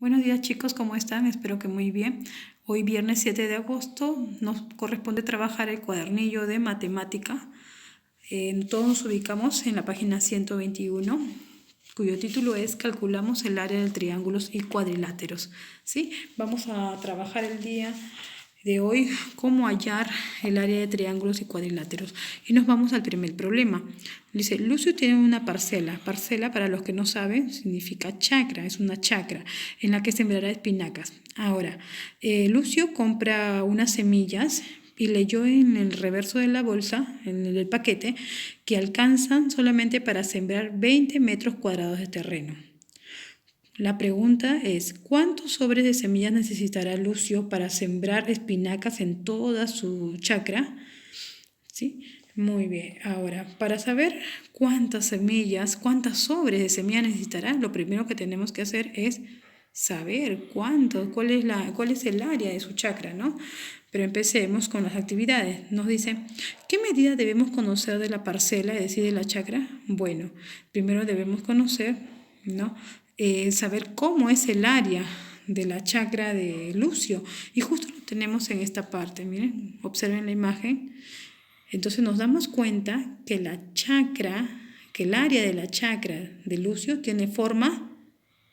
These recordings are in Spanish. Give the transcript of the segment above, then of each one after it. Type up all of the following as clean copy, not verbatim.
Buenos días chicos, ¿cómo están? Espero que muy bien. Hoy viernes 7 de agosto nos corresponde trabajar el cuadernillo de matemática. Todos nos ubicamos en la página 121, cuyo título es Calculamos el área de triángulos y cuadriláteros. ¿Sí? Vamos a trabajar el día de hoy cómo hallar el área de triángulos y cuadriláteros. Y nos vamos al primer problema. Dice, Lucio tiene una parcela. Parcela, para los que no saben, significa chacra, es una chacra en la que sembrará espinacas. Ahora, Lucio compra unas semillas y leyó en el reverso de la bolsa, en el paquete, que alcanzan solamente para sembrar 20 metros cuadrados de terreno. La pregunta es, ¿cuántos sobres de semillas necesitará Lucio para sembrar espinacas en toda su chacra? ¿Sí? Muy bien. Ahora, para saber cuántas semillas, cuántas sobres de semillas necesitará, lo primero que tenemos que hacer es saber cuál es el área de su chacra, ¿no? Pero empecemos con las actividades. Nos dice, ¿qué medida debemos conocer de la parcela, es decir, de la chacra? Bueno, primero debemos conocer, ¿no? Saber cómo es el área de la chacra de Lucio. Y justo lo tenemos en esta parte, miren, observen la imagen. Entonces nos damos cuenta que que el área de la chacra de Lucio tiene forma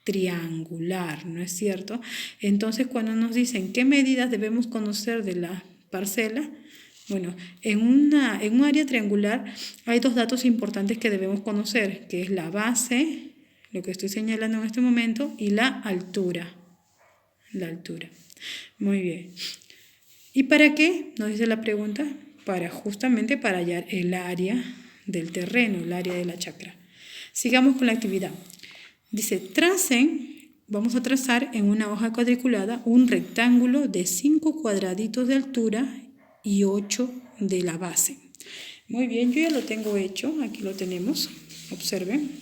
triangular, ¿no es cierto? Entonces cuando nos dicen qué medidas debemos conocer de la parcela, bueno, en un área triangular hay dos datos importantes que debemos conocer, que es la base, lo que estoy señalando en este momento, y la altura. La altura. Muy bien. ¿Y para qué? Nos dice la pregunta. Justamente para hallar el área del terreno, el área de la chacra. Sigamos con la actividad. Dice, vamos a trazar en una hoja cuadriculada un rectángulo de 5 cuadraditos de altura y 8 de la base. Muy bien, yo ya lo tengo hecho, aquí lo tenemos, observen.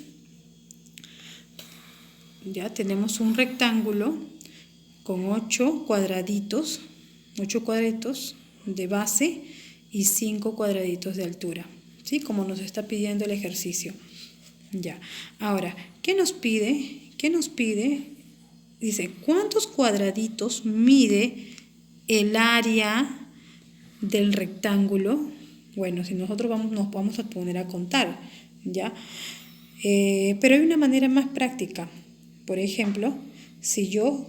Ya tenemos un rectángulo con 8 cuadraditos de base y 5 cuadraditos de altura, ¿sí? Como nos está pidiendo el ejercicio. Ya. Ahora, ¿qué nos pide? Dice, ¿cuántos cuadraditos mide el área del rectángulo? Bueno, si nosotros nos vamos a poner a contar, ¿ya? Pero hay una manera más práctica. Por ejemplo, si yo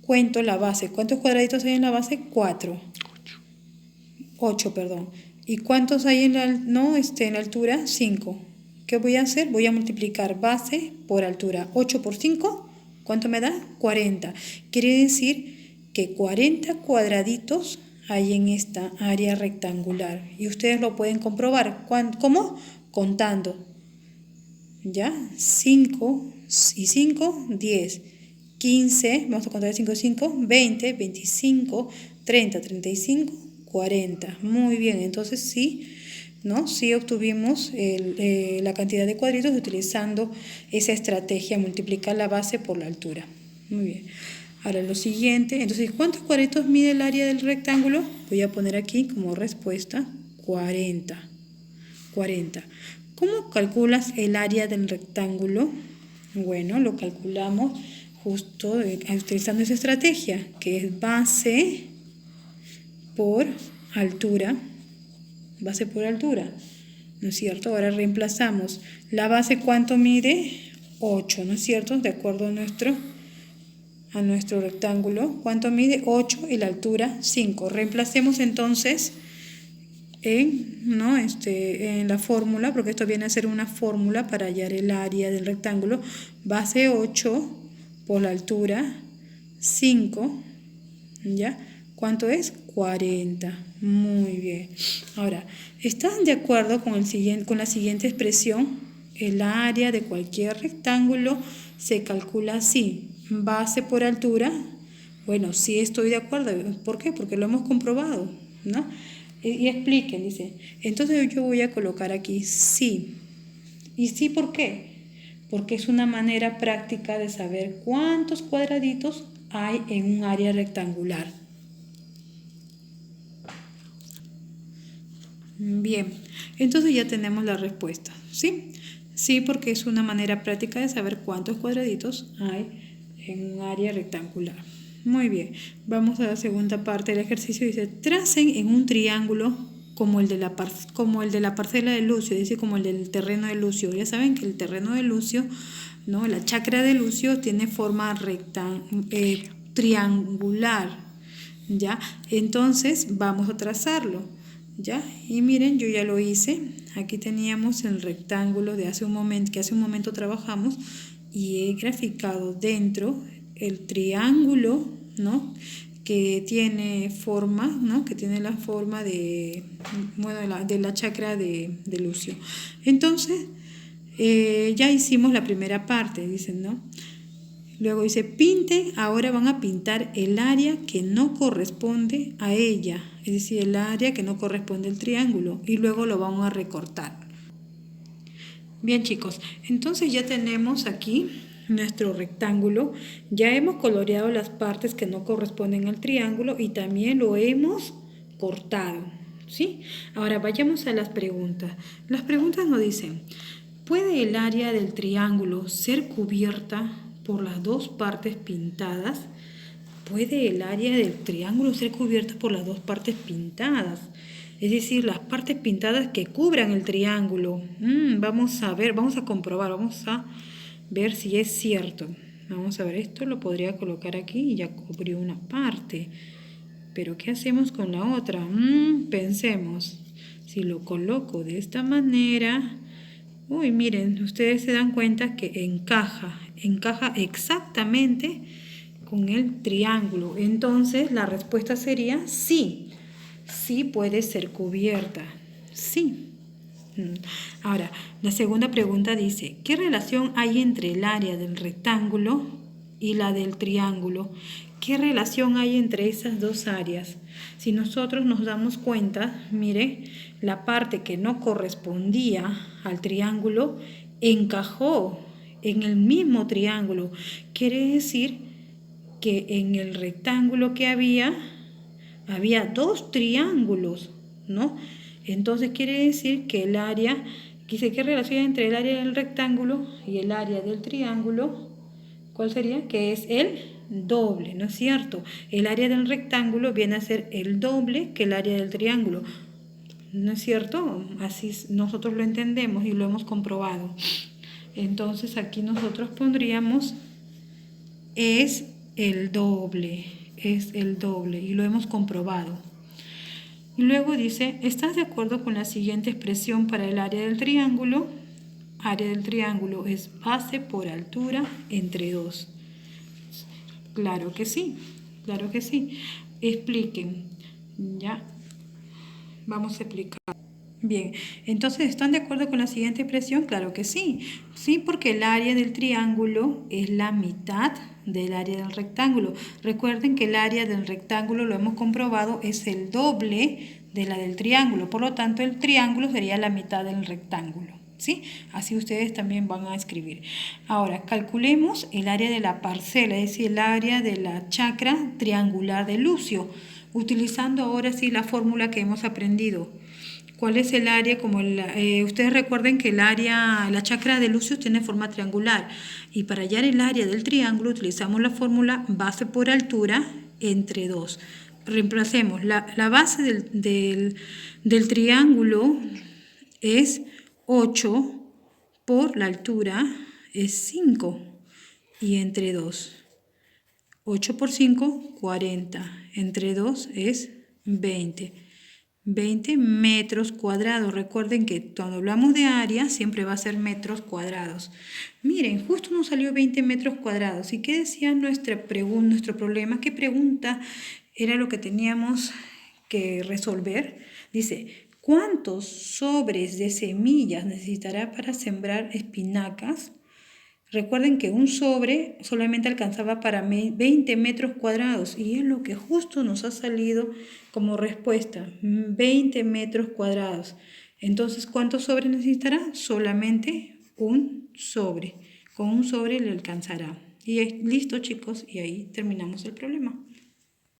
cuento la base, ¿cuántos cuadraditos hay en la base? 8, perdón. ¿Y cuántos hay en la altura? 5. ¿Qué voy a hacer? Voy a multiplicar base por altura. 8 por 5, ¿cuánto me da? 40. Quiere decir que 40 cuadraditos hay en esta área rectangular. Y ustedes lo pueden comprobar. ¿Cómo? Contando. ¿Ya? 5 y 5, 10. 15, vamos a contar 5 y 5, 20, 25, 30, 35, 40. Muy bien, entonces sí, ¿no? Sí obtuvimos la cantidad de cuadritos utilizando esa estrategia, multiplicar la base por la altura. Muy bien. Ahora lo siguiente, entonces, ¿cuántos cuadritos mide el área del rectángulo? Voy a poner aquí como respuesta 40. 40. ¿Cómo calculas el área del rectángulo? Bueno, lo calculamos justo utilizando esa estrategia, que es base por altura. Base por altura, ¿no es cierto? Ahora reemplazamos. ¿La base cuánto mide? 8, ¿no es cierto? De acuerdo a nuestro rectángulo. ¿Cuánto mide? 8 y la altura 5. Reemplacemos entonces en la fórmula, porque esto viene a ser una fórmula para hallar el área del rectángulo. Base 8 por la altura 5, ¿ya? ¿Cuánto es? 40. Muy bien. Ahora, ¿están de acuerdo con la siguiente expresión? El área de cualquier rectángulo se calcula así, base por altura. Bueno, sí estoy de acuerdo. ¿Por qué? Porque lo hemos comprobado, ¿no? Y expliquen, dice. Entonces yo voy a colocar aquí sí. ¿Y sí por qué? Porque es una manera práctica de saber cuántos cuadraditos hay en un área rectangular. Bien, entonces ya tenemos la respuesta, ¿sí? Sí, porque es una manera práctica de saber cuántos cuadraditos hay en un área rectangular. Muy bien, vamos a la segunda parte del ejercicio. Dice, tracen en un triángulo como el de la parcela de Lucio, dice como el del terreno de Lucio. Ya saben que el terreno de Lucio, ¿no? La chacra de Lucio tiene forma triangular, ¿ya? Entonces vamos a trazarlo, ¿ya? Y miren, yo ya lo hice. Aquí teníamos el rectángulo de hace un momento trabajamos, y he graficado dentro el triángulo, ¿no? Que tiene forma, ¿no? Que tiene la forma de, bueno, de la chacra de Lucio. Entonces, ya hicimos la primera parte, dicen, ¿no? Luego dice, pinten, ahora van a pintar el área que no corresponde a ella, es decir, el área que no corresponde al triángulo, y luego lo vamos a recortar. Bien, chicos, entonces ya tenemos aquí nuestro rectángulo, ya hemos coloreado las partes que no corresponden al triángulo y también lo hemos cortado, ¿sí? Ahora vayamos a las preguntas. Las preguntas nos dicen, ¿puede el área del triángulo ser cubierta por las dos partes pintadas? ¿Puede el área del triángulo ser cubierta por las dos partes pintadas? Es decir, las partes pintadas que cubran el triángulo. Vamos a ver, vamos a comprobar, vamos a ver si es cierto. Vamos a ver, esto lo podría colocar aquí y ya cubrió una parte. Pero ¿qué hacemos con la otra? Pensemos. Si lo coloco de esta manera, uy, miren, ustedes se dan cuenta que encaja exactamente con el triángulo. Entonces la respuesta sería sí. Sí puede ser cubierta. Sí. Ahora, la segunda pregunta dice, ¿qué relación hay entre el área del rectángulo y la del triángulo? ¿Qué relación hay entre esas dos áreas? Si nosotros nos damos cuenta, mire, la parte que no correspondía al triángulo encajó en el mismo triángulo. Quiere decir que en el rectángulo que había dos triángulos, ¿no? Entonces quiere decir que el área, dice, ¿qué relación entre el área del rectángulo y el área del triángulo? ¿Cuál sería? Que es el doble, ¿no es cierto? El área del rectángulo viene a ser el doble que el área del triángulo, ¿no es cierto? Así nosotros lo entendemos y lo hemos comprobado. Entonces aquí nosotros pondríamos es el doble y lo hemos comprobado. Y luego dice, ¿estás de acuerdo con la siguiente expresión para el área del triángulo? Área del triángulo es base por altura entre 2. Claro que sí, claro que sí. Expliquen, ¿ya? Vamos a explicar. Bien, entonces, ¿están de acuerdo con la siguiente expresión? Claro que sí. Sí, porque el área del triángulo es la mitad del área del rectángulo. Recuerden que el área del rectángulo, lo hemos comprobado, es el doble de la del triángulo. Por lo tanto, el triángulo sería la mitad del rectángulo. ¿Sí? Así ustedes también van a escribir. Ahora, calculemos el área de la parcela, es decir, el área de la chacra triangular de Lucio, utilizando ahora sí la fórmula que hemos aprendido. ¿Cuál es el área? Ustedes recuerden que la chacra de Lucio tiene forma triangular y para hallar el área del triángulo utilizamos la fórmula base por altura entre 2. Reemplacemos la base del triángulo es 8 por la altura es 5 y entre 2. 8 por 5, 40. Entre 2 es 20. 20 metros cuadrados. Recuerden que cuando hablamos de área siempre va a ser metros cuadrados. Miren, justo nos salió 20 metros cuadrados. ¿Y qué decía nuestro problema? ¿Qué pregunta era lo que teníamos que resolver? Dice, ¿cuántos sobres de semillas necesitará para sembrar espinacas? Recuerden que un sobre solamente alcanzaba para 20 metros cuadrados y es lo que justo nos ha salido como respuesta, 20 metros cuadrados. Entonces, ¿cuántos sobres necesitará? Solamente un sobre. Con un sobre le alcanzará. Y listo, chicos, y ahí terminamos el problema.